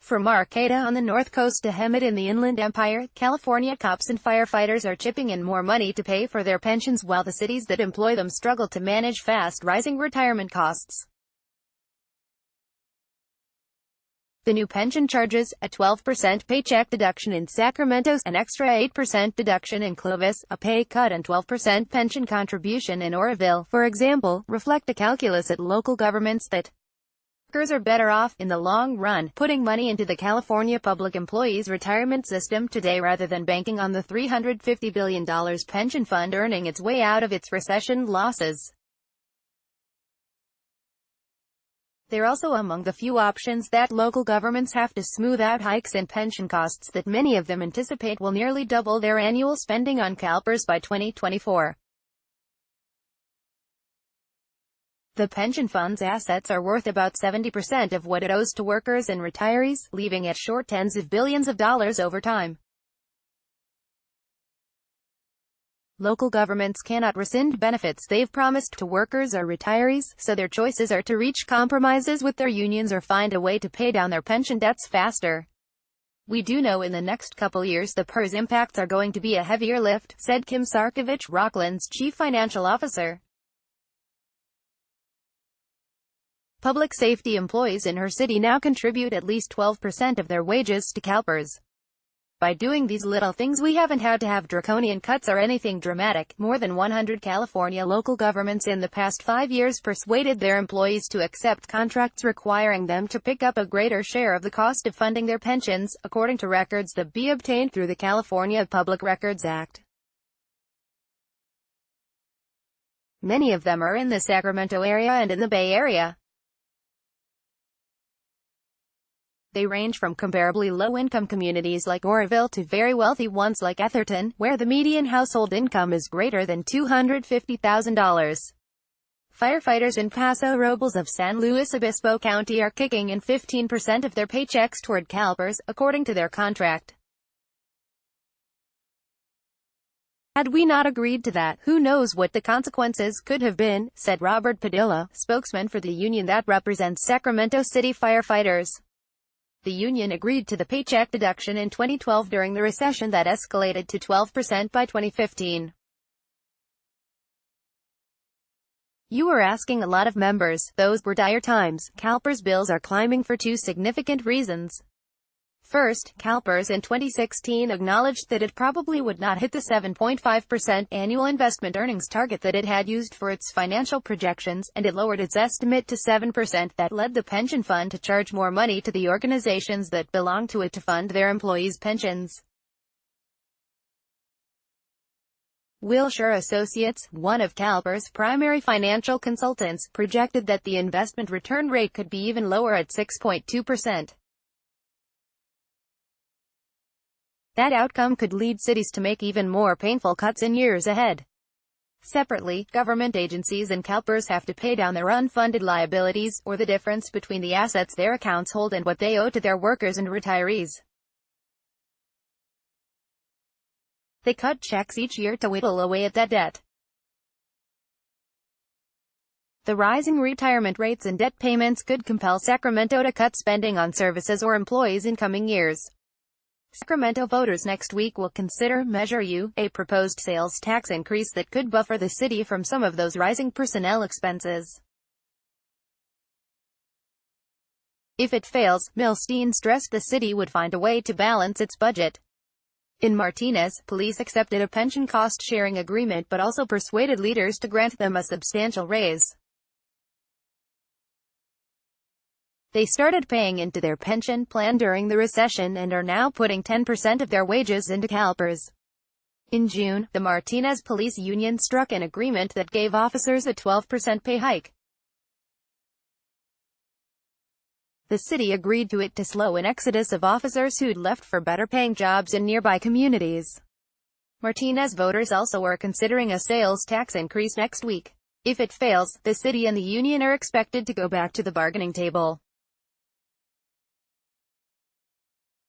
From Arcata on the north coast to Hemet in the Inland Empire, California cops and firefighters are chipping in more money to pay for their pensions while the cities that employ them struggle to manage fast-rising retirement costs. The new pension charges, a 12% paycheck deduction in Sacramento, an extra 8% deduction in Clovis, a pay cut and 12% pension contribution in Oroville, for example, reflect a calculus at local governments that workers are better off, in the long run, putting money into the California public employees' retirement system today rather than banking on the $350 billion pension fund earning its way out of its recession losses. They're also among the few options that local governments have to smooth out hikes in pension costs that many of them anticipate will nearly double their annual spending on CalPERS by 2024. The pension fund's assets are worth about 70% of what it owes to workers and retirees, leaving it short tens of billions of dollars over time. Local governments cannot rescind benefits they've promised to workers or retirees, so their choices are to reach compromises with their unions or find a way to pay down their pension debts faster. We do know in the next couple years the PERS impacts are going to be a heavier lift, said Kim Sarkovich, Rockland's chief financial officer. Public safety employees in her city now contribute at least 12% of their wages to CalPERS. By doing these little things we haven't had to have draconian cuts or anything dramatic. More than 100 California local governments in the past 5 years persuaded their employees to accept contracts requiring them to pick up a greater share of the cost of funding their pensions, according to records that be obtained through the California Public Records Act. Many of them are in the Sacramento area and in the Bay Area. They range from comparably low-income communities like Oroville to very wealthy ones like Atherton, where the median household income is greater than $250,000. Firefighters in Paso Robles of San Luis Obispo County are kicking in 15% of their paychecks toward CalPERS, according to their contract. Had we not agreed to that, who knows what the consequences could have been, said Robert Padilla, spokesman for the union that represents Sacramento City firefighters. The union agreed to the paycheck deduction in 2012 during the recession that escalated to 12% by 2015. You were asking a lot of members. Those were dire times. CalPERS bills are climbing for two significant reasons. First, CalPERS in 2016 acknowledged that it probably would not hit the 7.5% annual investment earnings target that it had used for its financial projections, and it lowered its estimate to 7%. That led the pension fund to charge more money to the organizations that belong to it to fund their employees' pensions. Wilshire Associates, one of CalPERS' primary financial consultants, projected that the investment return rate could be even lower at 6.2%. That outcome could lead cities to make even more painful cuts in years ahead. Separately, government agencies and CalPERS have to pay down their unfunded liabilities, or the difference between the assets their accounts hold and what they owe to their workers and retirees. They cut checks each year to whittle away at that debt. The rising retirement rates and debt payments could compel Sacramento to cut spending on services or employees in coming years. Sacramento voters next week will consider Measure U, a proposed sales tax increase that could buffer the city from some of those rising personnel expenses. If it fails, Milstein stressed the city would find a way to balance its budget. In Martinez, police accepted a pension cost-sharing agreement but also persuaded leaders to grant them a substantial raise. They started paying into their pension plan during the recession and are now putting 10% of their wages into CalPERS. In June, the Martinez Police Union struck an agreement that gave officers a 12% pay hike. The city agreed to it to slow an exodus of officers who'd left for better-paying jobs in nearby communities. Martinez voters also are considering a sales tax increase next week. If it fails, the city and the union are expected to go back to the bargaining table.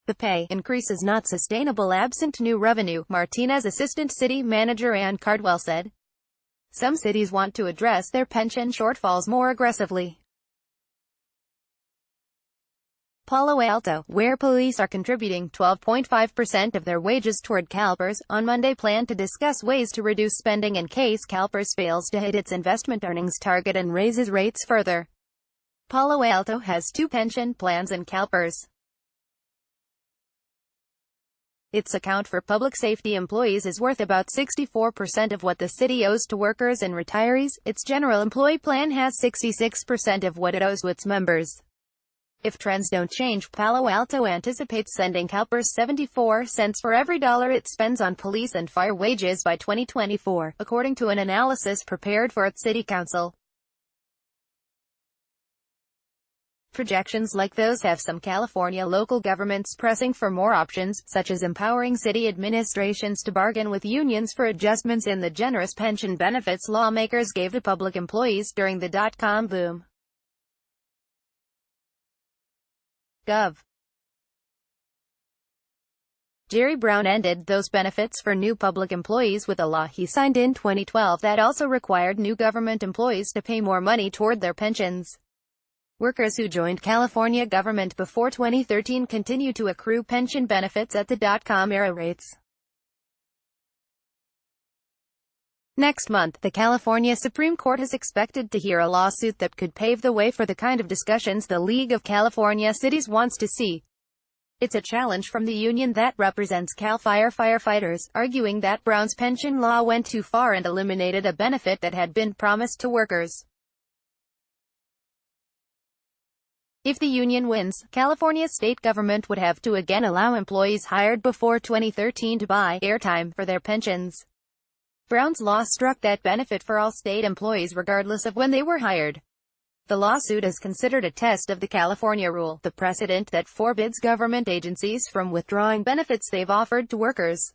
The pay increase is not sustainable absent new revenue, Martinez Assistant City Manager Ann Cardwell said. Some cities want to address their pension shortfalls more aggressively. Palo Alto, where police are contributing 12.5% of their wages toward CalPERS, on Monday planned to discuss ways to reduce spending in case CalPERS fails to hit its investment earnings target and raises rates further. Palo Alto has 2 pension plans in CalPERS. Its account for public safety employees is worth about 64% of what the city owes to workers and retirees. Its general employee plan has 66% of what it owes to its members. If trends don't change, Palo Alto anticipates sending CalPERS 74 cents for every dollar it spends on police and fire wages by 2024, according to an analysis prepared for its city council. Projections like those have some California local governments pressing for more options, such as empowering city administrations to bargain with unions for adjustments in the generous pension benefits lawmakers gave to public employees during the dot-com boom. Gov. Jerry Brown ended those benefits for new public employees with a law he signed in 2012 that also required new government employees to pay more money toward their pensions. Workers who joined California government before 2013 continue to accrue pension benefits at the dot-com era rates. Next month, the California Supreme Court is expected to hear a lawsuit that could pave the way for the kind of discussions the League of California Cities wants to see. It's a challenge from the union that represents Cal firefighters, arguing that Brown's pension law went too far and eliminated a benefit that had been promised to workers. If the union wins, California's state government would have to again allow employees hired before 2013 to buy airtime for their pensions. Brown's law struck that benefit for all state employees regardless of when they were hired. The lawsuit is considered a test of the California rule, the precedent that forbids government agencies from withdrawing benefits they've offered to workers.